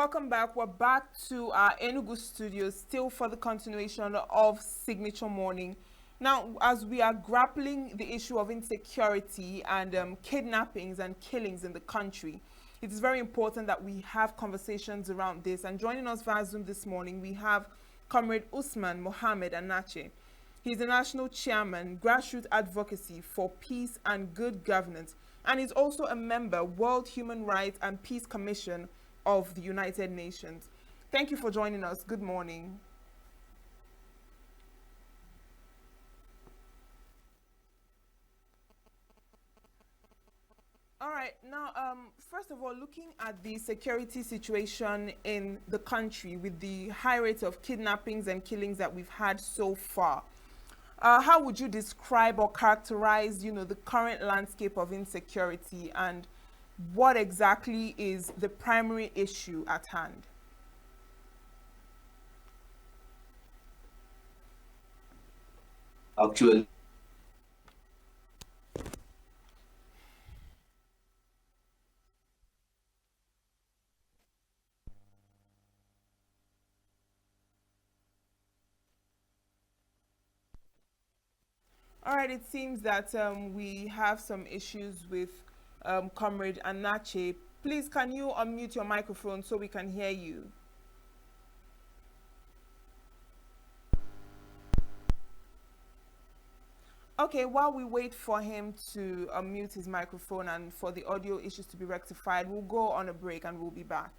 welcome back. We're back to our Enugu studios, still for the continuation of Signature Morning. Now, as we are grappling the issue of insecurity and kidnappings and killings in the country, it is very important that we have conversations around this. And joining us via Zoom this morning, we have Comrade Usman Mohammed-Signature. He's the National Chairman, Grassroots Advocacy for Peace and Good Governance, and he's also a member, World Human Rights and Peace Commission of the United Nations. Thank you for joining us. Good morning. All right, now, first of all, looking at the security situation in the country with the high rate of kidnappings and killings that we've had so far, how would you describe or characterize, the current landscape of insecurity, and what exactly is the primary issue at hand? Actually, All right, it seems that we have some issues with Comrade Anache. Please, can you unmute your microphone so we can hear you? Okay, while we wait for him to unmute his microphone and for the audio issues to be rectified, we'll go on a break and we'll be back.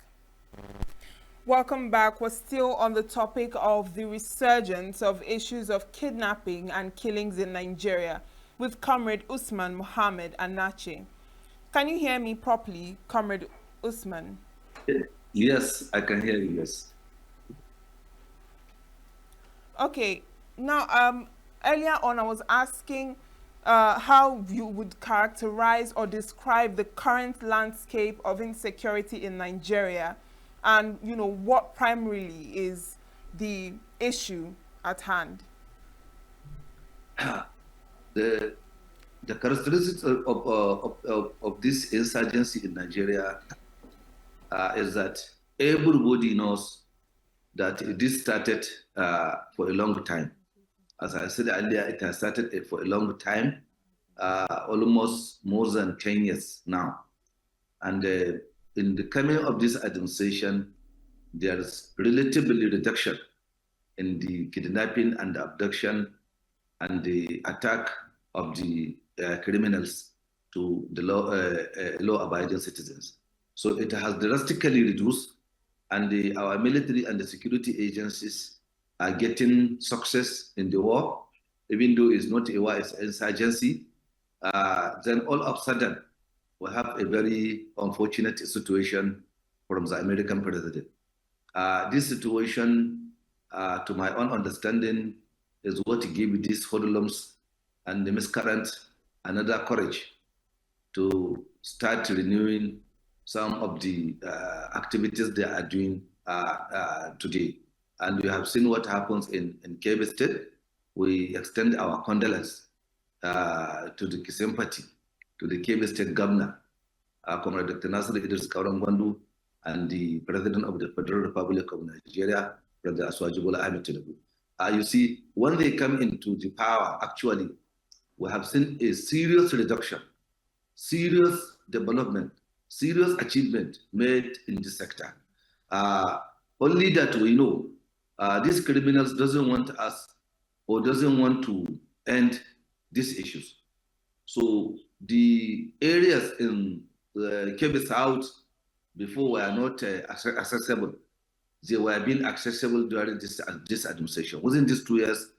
Welcome back. We're still on the topic of the resurgence of issues of kidnapping and killings in Nigeria with Comrade Usman Mohammed-Signature. Can you hear me properly, Comrade Usman? yes, I can hear you, yes. Okay, now, earlier on I was asking how you would characterize or describe the current landscape of insecurity in Nigeria, and what primarily is the issue at hand. The characteristics of this insurgency in Nigeria is that everybody knows that this started for a long time. As I said earlier, it has started for a long time, almost more than 10 years now. And in the coming of this administration, there is relatively reduction in the kidnapping and the abduction and the attack of the criminals to the law-abiding citizens. So it has drastically reduced, and our military and the security agencies are getting success in the war, even though it's not a war, it's insurgency. Then all of a sudden, we have a very unfortunate situation from the American president. This situation, to my own understanding, is what gave these hoodlums and the miscreants another courage to start renewing some of the activities they are doing today. And we have seen what happens in Kebbi State. We extend our condolence to the sympathy to the Kebbi State Governor, Comrade Dr. Nasir Idris Kaurangwandu, and the President of the Federal Republic of Nigeria, President Aswaji Bola Ahmed Tinubu. You see, when they come into the power, actually, we have seen a serious reduction, serious development, serious achievement made in this sector. Only that we know these criminals doesn't want us or doesn't want to end these issues. So the areas in the Kebbi South before were not accessible. They were being accessible during this administration. Within these 2 years,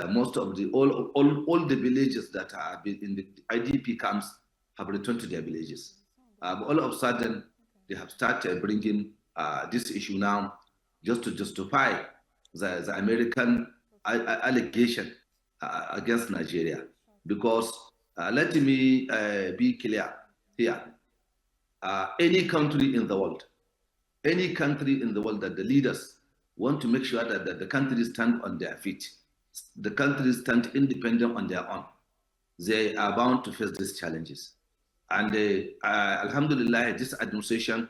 most of the all the villages that are in the IDP camps have returned to their villages. But all of a sudden, they have started bringing this issue now just to justify the American allegation against Nigeria. Because let me be clear here. Any country in the world that the leaders want to make sure that the countries stand on their feet, the countries stand independent on their own, they are bound to face these challenges. And Alhamdulillah, this administration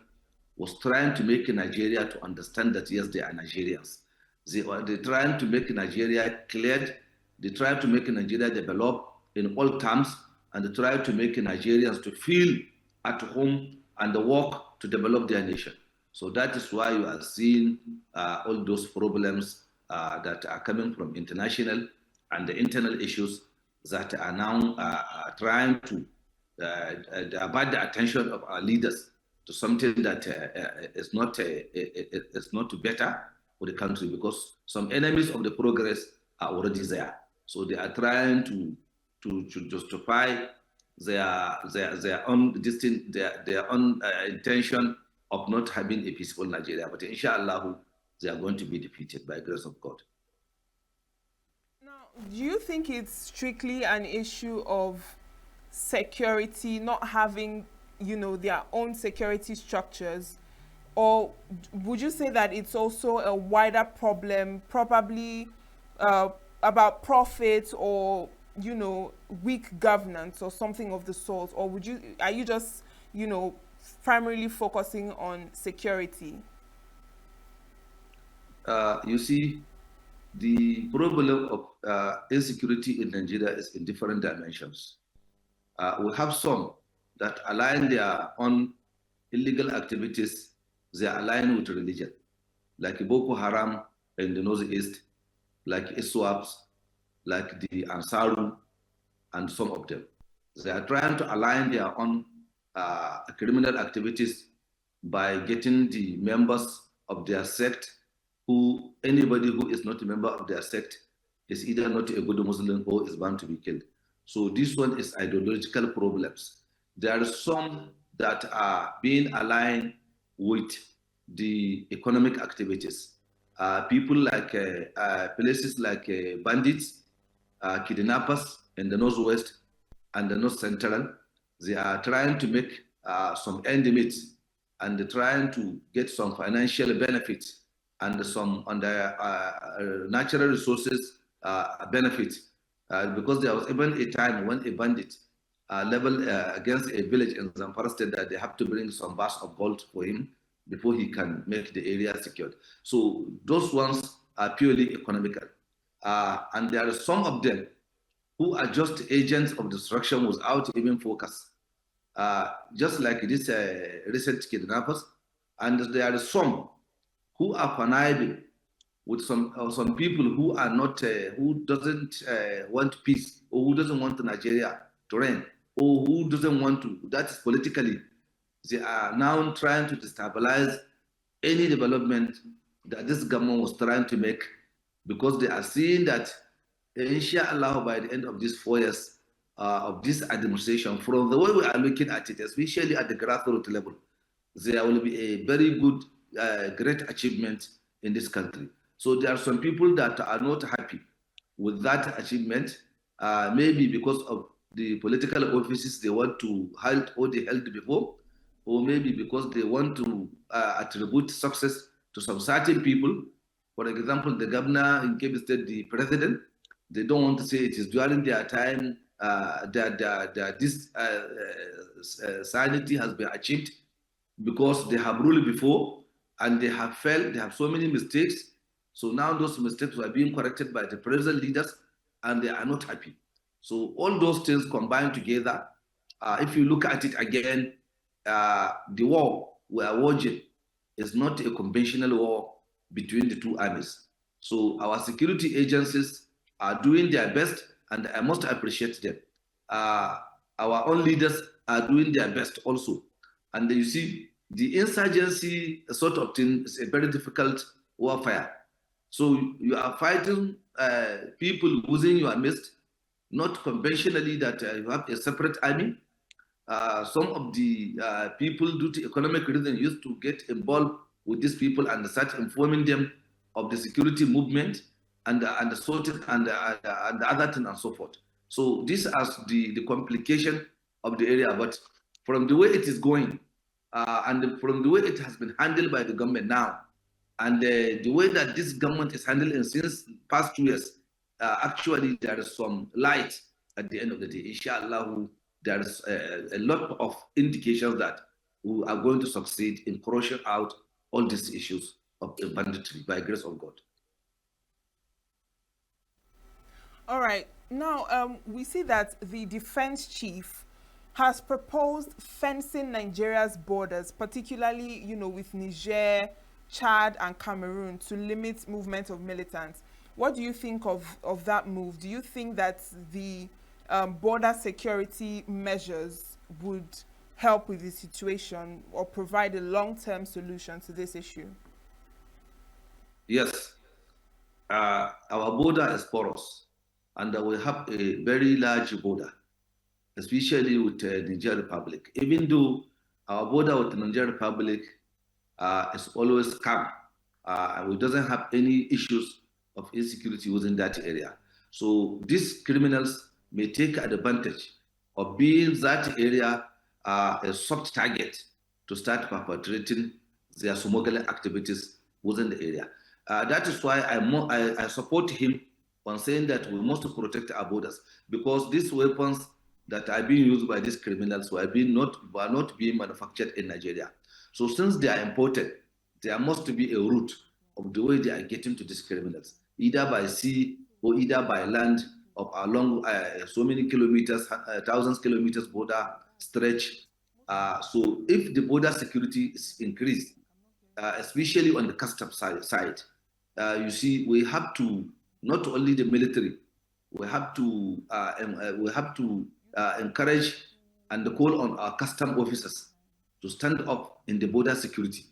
was trying to make Nigeria to understand that, yes, they are Nigerians. They're trying to make Nigeria cleared. They try to make Nigeria develop in all terms, and they try to make Nigerians to feel at home and work to develop their nation. So that is why you are seeing all those problems that are coming from international and the internal issues that are now trying to divert the attention of our leaders to something that is not better for the country, because some enemies of the progress are already there. So they are trying to justify their own their own intention of not having a peaceful Nigeria. But inshallah, they are going to be defeated by grace of God. Now, do you think it's strictly an issue of security, not having, their own security structures? Or would you say that it's also a wider problem, probably about profit or, weak governance or something of the sort? Or are you just, primarily focusing on security? You see, the problem of insecurity in Nigeria is in different dimensions. We have some that align their own illegal activities, they align with religion, like Boko Haram in the northeast, like ISWAPs, like the Ansaru, and some of them. They are trying to align their own criminal activities by getting the members of their sect, anybody who is not a member of their sect is either not a good Muslim or is bound to be killed. So this one is ideological problems. There are some that are being aligned with the economic activities. People like places like bandits, kidnappers in the northwest and the north central, they are trying to make some end meets and they're trying to get some financial benefits and some on the natural resources benefits. Because there was even a time when a bandit leveled against a village in Zamfara state that they have to bring some bars of gold for him before he can make the area secured. So those ones are purely economical. And there are some of them who are just agents of destruction without even focus. Just like this recent kidnappers. And there are some who are conniving with some people who are not, who doesn't want peace, or who doesn't want Nigeria to reign, or who doesn't want to, that is politically, they are now trying to destabilize any development that this government was trying to make, because they are seeing that, inshallah, by the end of these 4 years of this administration, from the way we are looking at it, especially at the grassroots level, there will be a very good, great achievement in this country. So there are some people that are not happy with that achievement, maybe because of the political offices they want to hold or they held before, or maybe because they want to attribute success to some certain people. For example, the governor in Kebbi State, the president, they don't want to say it is during their time that this sanity has been achieved, because they have ruled before and they have failed, they have so many mistakes. So now those mistakes are being corrected by the present leaders and they are not happy. So all those things combined together, if you look at it again, the war we are waging is not a conventional war between the two armies. So our security agencies are doing their best and I must appreciate them. Our own leaders are doing their best also. And you see, the insurgency sort of thing is a very difficult warfare. So you are fighting people within your midst, not conventionally that you have a separate army. Some of the people, due to economic reasons, used to get involved with these people and start informing them of the security movement and the sorting and the other thing and so forth. So this is the complication of the area. But from the way it is going, and from the way it has been handled by the government now, and the way that this government is handling since past 2 years, actually there is some light at the end of the day. Inshallah, there is a lot of indications that we are going to succeed in crushing out all these issues of banditry by grace of God. All right. Now, we see that the defense chief has proposed fencing Nigeria's borders, particularly, with Niger, Chad, and Cameroon, to limit movement of militants. What do you think of that move? Do you think that the border security measures would help with the situation or provide a long-term solution to this issue? Yes, our border is porous, and we have a very large border, especially with the Niger Republic. Even though our border with the Niger Republic is always calm, and we doesn't have any issues of insecurity within that area. So these criminals may take advantage of being that area a soft target to start perpetrating their smuggling activities within the area. That is why I support him on saying that we must protect our borders, because these weapons that are being used by these criminals were not being manufactured in Nigeria. So since they are imported, there must be a route of the way they are getting to these criminals, either by sea or either by land of along so many kilometers, thousands kilometers border stretch. So if the border security is increased, especially on the custom side, you see, we have to, not only the military, we have to encourage and call on our custom officers to stand up in the border security.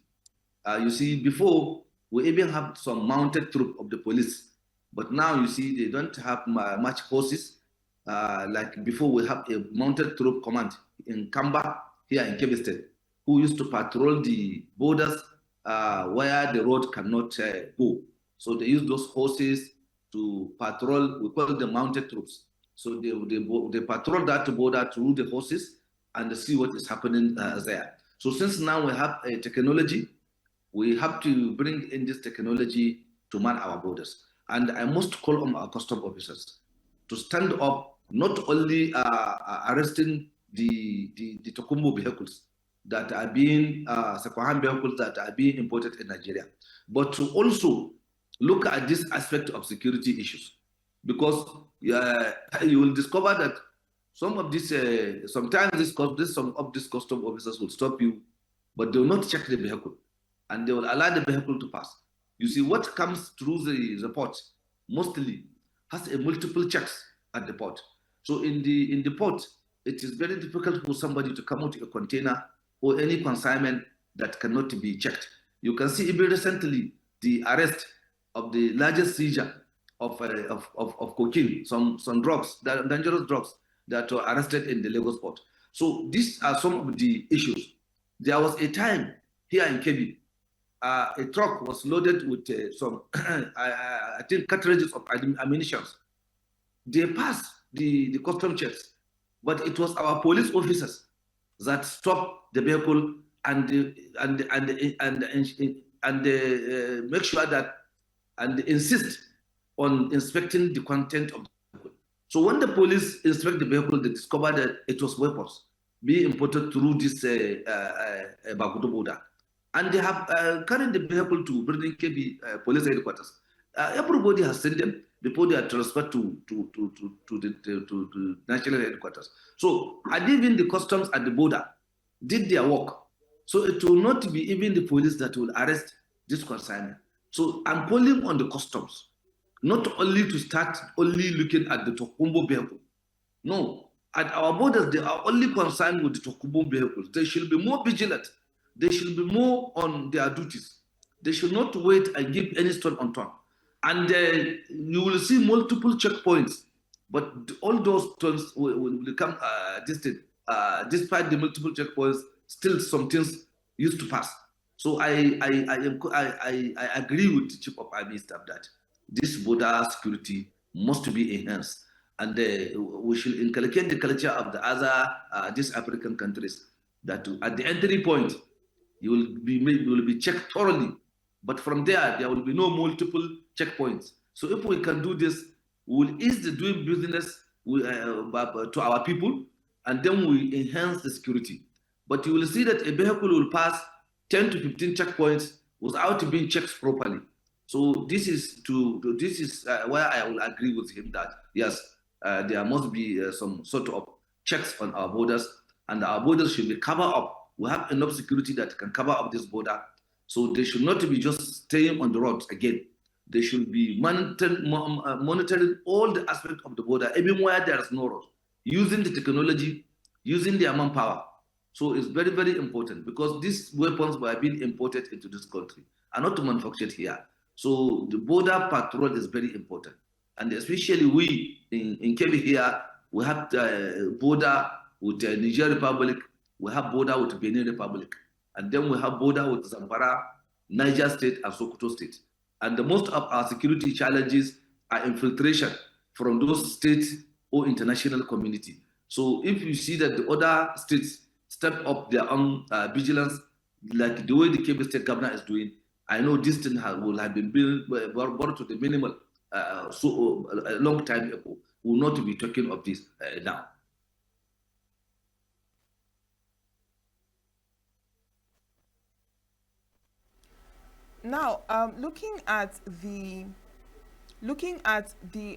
You see, before we even have some mounted troop of the police, but now you see they don't have much horses. Like before, we have a mounted troop command in Kamba here in Kebbi State, who used to patrol the borders where the road cannot go. So they use those horses to patrol. We call them mounted troops. So they patrol that border through the horses and see what is happening there. So since now we have a technology, we have to bring in this technology to man our borders. And I must call on our custom officers to stand up, not only arresting the Tokumbo vehicles that are being, second-hand vehicles that are being imported in Nigeria, but to also look at this aspect of security issues. Because you will discover that some of these, sometimes some of these custom officers will stop you, but they will not check the vehicle, and they will allow the vehicle to pass. You see, what comes through the port mostly has a multiple checks at the port. So in the port, it is very difficult for somebody to come out a container or any consignment that cannot be checked. You can see even recently the arrest of the largest seizure of cocaine, some drugs, dangerous drugs that were arrested in the Lagos port. So these are some of the issues. There was a time here in Kebbi, a truck was loaded with some, I think, cartridges of ammunition. They passed the custom checks, but it was our police officers that stopped the vehicle and make sure that and insist on inspecting the content of the vehicle. So when the police inspect the vehicle, they discover that it was weapons being imported through this Bagudo border. And they have carried the vehicle to Burning KB police headquarters. Everybody has seen them before they are transferred to the national headquarters. So, and even the customs at the border did their work. So it will not be even the police that will arrest this consignment. So I'm calling on the customs, not only to start only looking at the Tokumbo vehicle. No, at our borders, they are only concerned with the Tokumbo vehicles. They should be more vigilant. They should be more on their duties. They should not wait and give any stone unturned. And you will see multiple checkpoints, but all those stones will become distant. Despite the multiple checkpoints, still some things used to pass. So I agree with the Chief of Army Staff that this border security must be enhanced, and we should inculcate the culture of the other these African countries that at the entry point you will be checked thoroughly, but from there will be no multiple checkpoints. So if we can do this, we will ease the doing business to our people, and then we enhance the security. But you will see that a vehicle will pass 10 to 15 checkpoints without being checked properly. So this is where I will agree with him that yes, there must be some sort of checks on our borders, and our borders should be covered up. We have enough security that can cover up this border, so they should not be just staying on the roads again. They should be monitoring all the aspects of the border, even where there is no road, using the technology, using their manpower. So it's very, very important because these weapons were being imported into this country and not manufactured here. So the border patrol is very important. And especially we in Kebbi here, we have the border with the Niger Republic, we have border with Benin Republic, and then we have border with Zamfara, Niger State, and Sokoto State. And the most of our security challenges are infiltration from those states or international community. So if you see that the other states step up their own vigilance, like the way the Kebbi State governor is doing, I know this thing will have been brought to the minimal a long time ago. We will not be talking of this now. Now, looking at the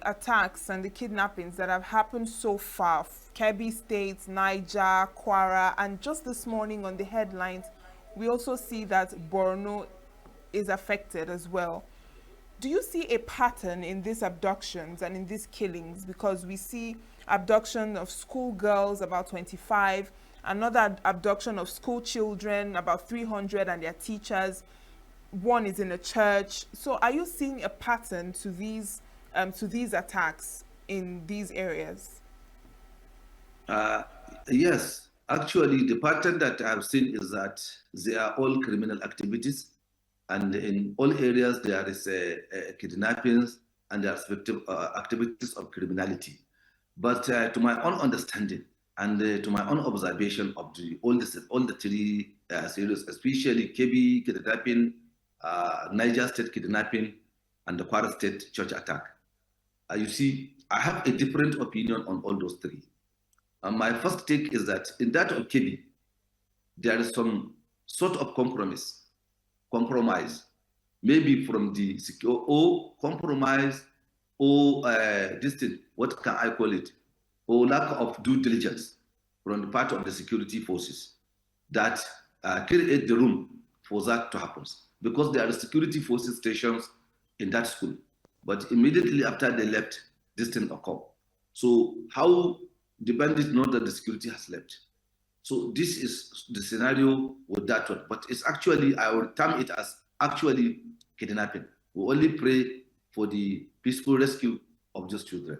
attacks and the kidnappings that have happened so far, Kebbi State, Niger, Kwara, and just this morning on the headlines, we also see that Borno is affected as well. Do you see a pattern in these abductions and in these killings? Because we see abduction of schoolgirls, about 25, another abduction of school children, about 300, and their teachers. One is in a church. So are you seeing a pattern to these attacks in these areas? Yes, actually the pattern that I've seen is that they are all criminal activities, and in all areas there is kidnappings and there are activities of criminality. But to my own understanding and to my own observation of all the three series, especially Kebbi kidnapping, Niger State kidnapping, and the Kwara State church attack. You see, I have a different opinion on all those three. My first take is that in that of Kebbi, there is some sort of compromise, maybe from the secure or compromise or what can I call it, or lack of due diligence from the part of the security forces that create the room for that to happen. Because there are security forces stations in that school. But immediately after they left, this thing occurred. So how the bandits know that the security has left? So this is the scenario with that one. But it's actually, I will term it as actually kidnapping. We only pray for the peaceful rescue of those children.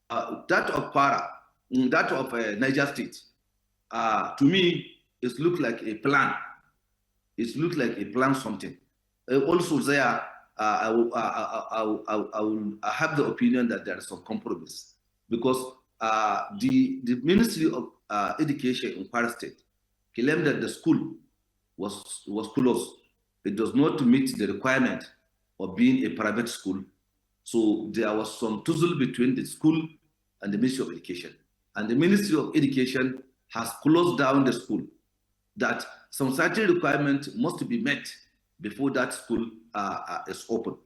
That of Kwara, that of Niger State, to me, it looked like a plan. It looked like a plan something. Also there, I have the opinion that there is some compromise because the Ministry of Education in Kwara State claimed that the school was closed. It does not meet the requirement of being a private school. So there was some tussle between the school and the Ministry of Education. And the Ministry of Education has closed down the school, that some certain requirements must be met before that school is open,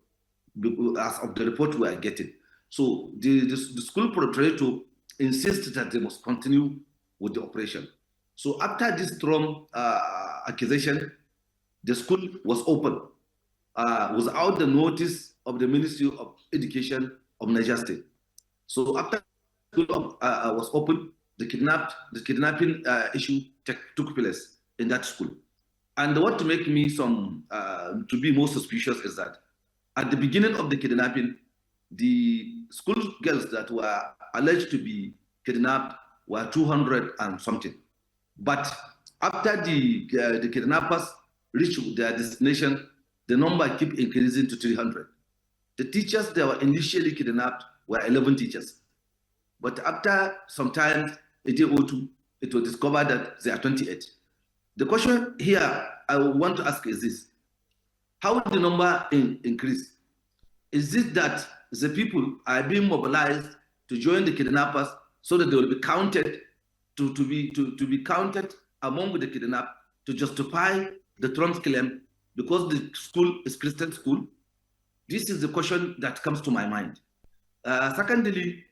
as of the report we are getting. So the school proprietor insists that they must continue with the operation. So after this strong accusation, the school was open without the notice of the Ministry of Education of Niger State. So after the school was open, the kidnapping issue took place in that school. And what to make me to be more suspicious is that at the beginning of the kidnapping, the school girls that were alleged to be kidnapped were 200 and something. But after the kidnappers reached their destination, the number kept increasing to 300. The teachers that were initially kidnapped were 11 teachers. But after some time, a day or two, it was discovered that there are 28. The question here I want to ask is this: how will the number increase? Is it that the people are being mobilized to join the kidnappers so that they will be counted to be counted among the kidnapped to justify the Trump's claim because the school is Christian school? This is the question that comes to my mind. Secondly,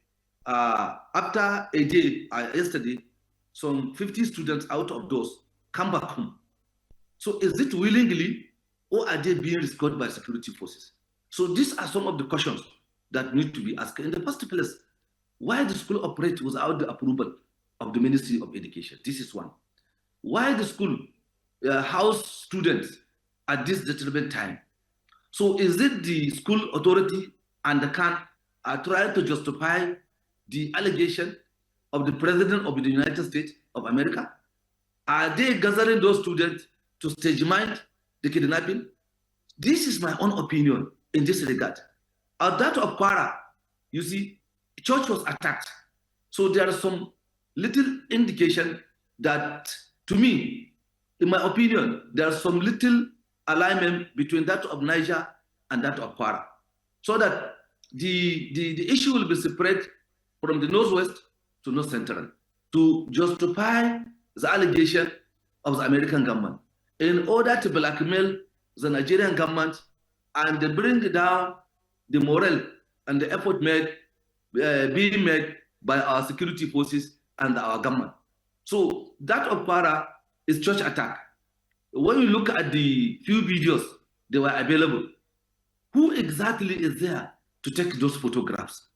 after a day, yesterday, some 50 students out of those come back home. So is it willingly or are they being rescued by security forces? So these are some of the questions that need to be asked. In the first place, why the school operate without the approval of the Ministry of Education? This is one. Why the school house students at this determined time? So is it the school authority and the CAN are trying to justify the allegation of the President of the United States of America? Are they gathering those students to stage mind the kidnapping? This is my own opinion in this regard. At that of Kwara, you see, church was attacked. So there is some little indication that, to me, in my opinion, there's some little alignment between that of Niger and that of Kwara. So that the issue will be separate from the Northwest to North Central to justify the allegation of the American government in order to blackmail the Nigerian government and bring down the morale and the effort being made by our security forces and our government. So that of Kwara is church attack. When you look at the few videos they were available, who exactly is there to take those photographs?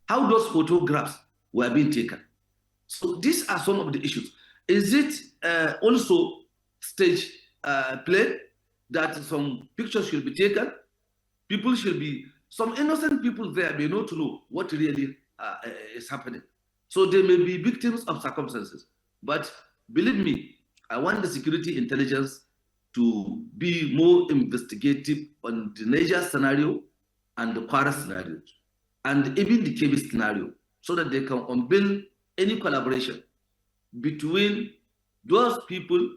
How those photographs were being taken? So these are some of the issues. Is it also stage play that some pictures should be taken? People should be, some innocent people there may not know what really is happening. So they may be victims of circumstances. But believe me, I want the security intelligence to be more investigative on the Niger scenario and the Kwara scenario, and even the Kebbi scenario, so that they can unveil any collaboration between those people,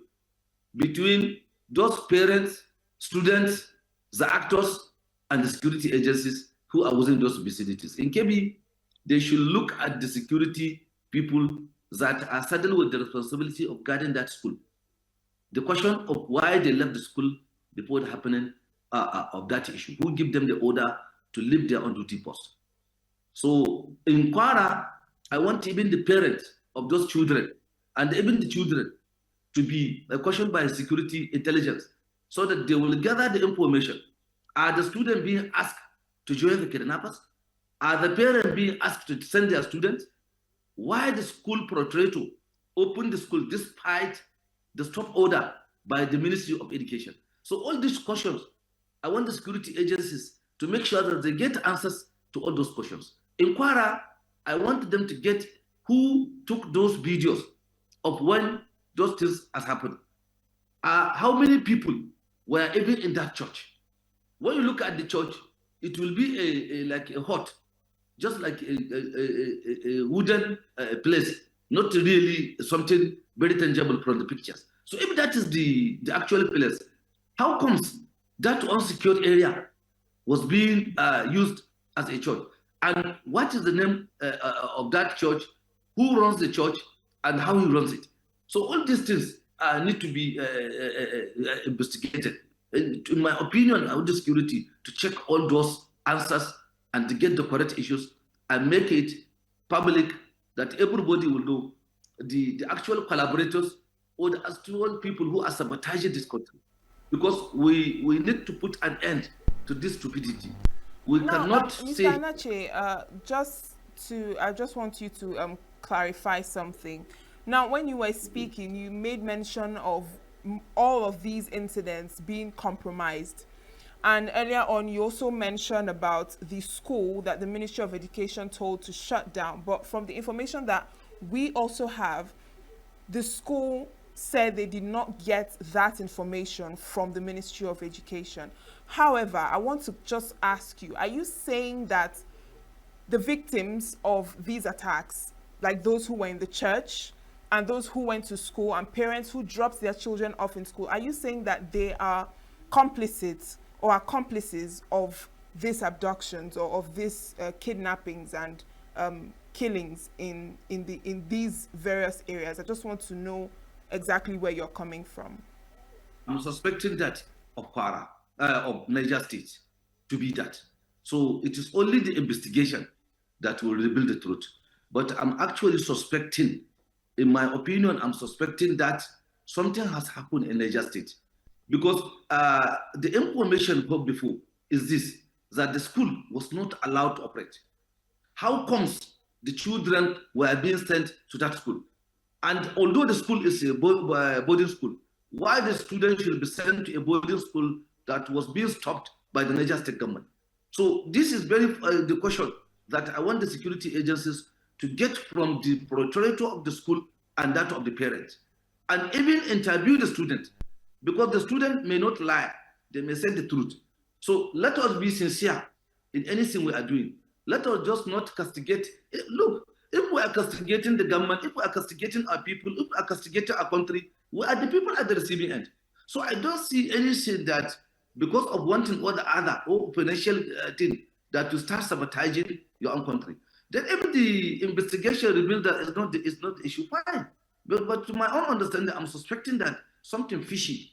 between those parents, students, the actors, and the security agencies who are within those vicinities. In Kebbi, they should look at the security people that are saddled with the responsibility of guarding that school. The question of why they left the school before the happening of that issue, who give them the order to leave their on duty post. So in Kwara, I want even the parents of those children and even the children to be questioned by security intelligence so that they will gather the information. Are the students being asked to join the kidnappers? Are the parents being asked to send their students? Why the school proprietor opened the school despite the stop order by the Ministry of Education? So all these questions, I want the security agencies to make sure that they get answers to all those questions. In Kwara, I want them to get who took those videos of when those things has happened. How many people were even in that church? When you look at the church, it will be like a hut, just like a wooden place, not really something very tangible from the pictures. So if that is the actual place, how comes that unsecured area was being used as a church? And what is the name of that church? Who runs the church and how he runs it? So all these things need to be investigated. In my opinion, I want the security to check all those answers and to get the correct issues and make it public that everybody will know the actual collaborators or the actual people who are sabotaging this country. Because we need to put an end to this stupidity. We Now, cannot Mr. say... Anache, I just want you to clarify something. Now, when you were speaking, you made mention of all of these incidents being compromised. And earlier on, you also mentioned about the school that the Ministry of Education told to shut down. But from the information that we also have, the school said they did not get that information from the Ministry of Education. However, I want to just ask you, are you saying that the victims of these attacks, like those who were in the church and those who went to school and parents who dropped their children off in school, are you saying that they are complicit or accomplices of these abductions or of these kidnappings and killings in these various areas? I just want to know exactly where you're coming from. I'm suspecting that of Kwara, of Niger State, to be that. So it is only the investigation that will reveal the truth. But I'm actually suspecting, in my opinion, I'm suspecting that something has happened in Niger State. Because the information from before is this, that the school was not allowed to operate. How comes the children were being sent to that school? And although the school is a boarding school, why the students should be sent to a boarding school that was being stopped by the Niger State government? So this is very the question that I want the security agencies to get from the proprietor of the school and that of the parents, and even interview the student, because the student may not lie, they may say the truth. So let us be sincere in anything we are doing. Let us just not castigate. Look, if we are castigating the government, if we are castigating our people, if we are castigating our country, we are the people at the receiving end. So I don't see anything that because of one thing or the other, or financial thing, that you start sabotaging your own country. Then if the investigation reveals that it's not the issue, fine. But to my own understanding, I'm suspecting that something fishy,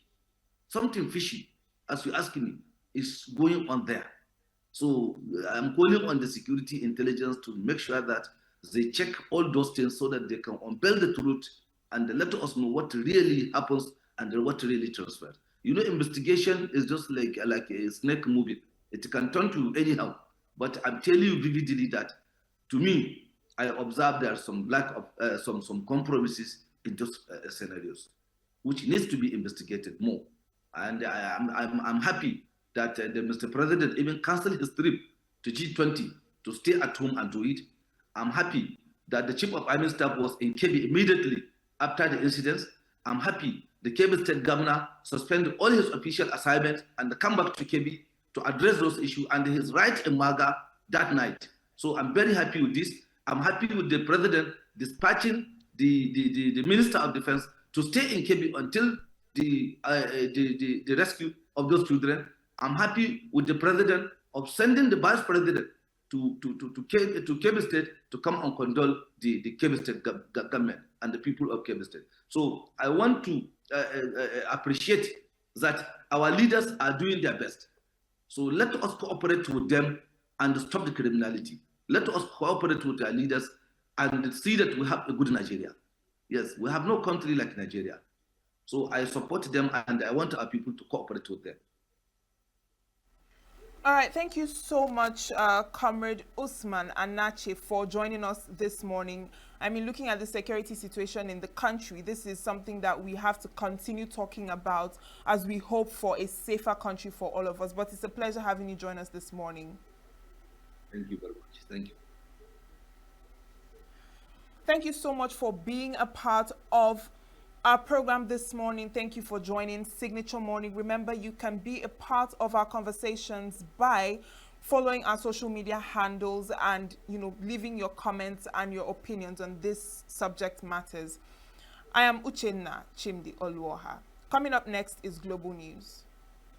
as you're asking me, is going on there. So I'm calling on the security intelligence to make sure that they check all those things so that they can unveil the truth and let us know what really happens and what really transfers. You know, investigation is just like a snake moving. It can turn to anyhow. But I'm telling you vividly that, to me, I observe there's some lack of some compromises in those scenarios, which needs to be investigated more. And I'm happy that the Mr. President even canceled his trip to G20 to stay at home and do it. I'm happy that the Chief of Army Staff was in Kebbi immediately after the incidents. I'm happy the Kebbi State Governor suspended all his official assignments and come back to Kebbi to address those issues, and he's right in Maga that night. So I'm very happy with this. I'm happy with the President dispatching the Minister of Defense to stay in Kebbi until the rescue of those children. I'm happy with the President of sending the Vice President to Kebbi State to come and condole the Kebbi State government and the people of Kebbi State. So I want to appreciate that our leaders are doing their best. So let us cooperate with them and stop the criminality. Let us cooperate with our leaders and see that we have a good Nigeria. Yes, we have no country like Nigeria. So I support them and I want our people to cooperate with them. All right, thank you so much, Comrade Usman Anache, for joining us this morning. I mean, looking at the security situation in the country, this is something that we have to continue talking about as we hope for a safer country for all of us. But it's a pleasure having you join us this morning. Thank you very much. Thank you. Thank you so much for being a part of our program this morning. Thank you for joining Signature Morning. Remember, you can be a part of our conversations by following our social media handles and, leaving your comments and your opinions on this subject matters. I am Uchenna Chimdi Olwoha. Coming up next is Global News.